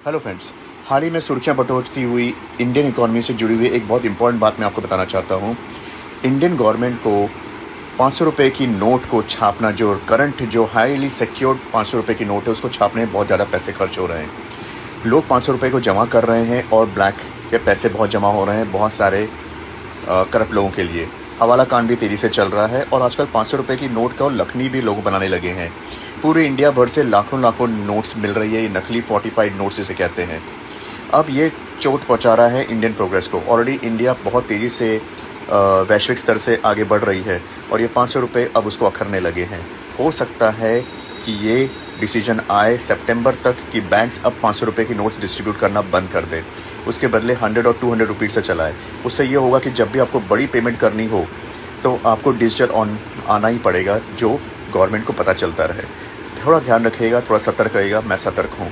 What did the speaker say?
Hello friends, हाल ही में सुर्खियां बटोरती हुई इंडियन इकोनॉमी से जुड़ी हुई एक बहुत इंपॉर्टेंट बात मैं आपको बताना चाहता हूं। इंडियन गवर्नमेंट को 500 रुपये की नोट को छापना, जो करंट जो हाईली सिक्योर्ड 500 रुपये की नोट है, उसको छापने में बहुत ज़्यादा पैसे खर्च हो रहे हैं। लोग 500 रुपये को जमा कर रहे हैं और ब्लैक के पैसे बहुत जमा हो रहे हैं बहुत सारे करप्ट लोगों के लिए। हवाला कांड भी तेज़ी से चल रहा है और आजकल 500 रुपये की नोट का और लखनी भी लोग बनाने लगे हैं। पूरे इंडिया भर से लाखों लाखों नोट्स मिल रही है, ये नकली फोर्टिफाइड नोट्स जिसे कहते हैं। अब ये चोट पहुंचा रहा है इंडियन प्रोग्रेस को। ऑलरेडी इंडिया बहुत तेज़ी से वैश्विक स्तर से आगे बढ़ रही है और ये 500 रुपये अब उसको अखरने लगे हैं। हो सकता है कि ये डिसीजन आए सितंबर तक कि बैंक्स अब 500 रुपये की नोट्स डिस्ट्रीब्यूट करना बंद कर दे, उसके बदले 100 और 200 रुपीज़ से चलाए। उससे ये होगा कि जब भी आपको बड़ी पेमेंट करनी हो तो आपको डिजिटल ऑन आना ही पड़ेगा, जो गवर्नमेंट को पता चलता रहे। थोड़ा ध्यान रखिएगा, थोड़ा सतर्क रहिएगा। मैं सतर्क हूँ।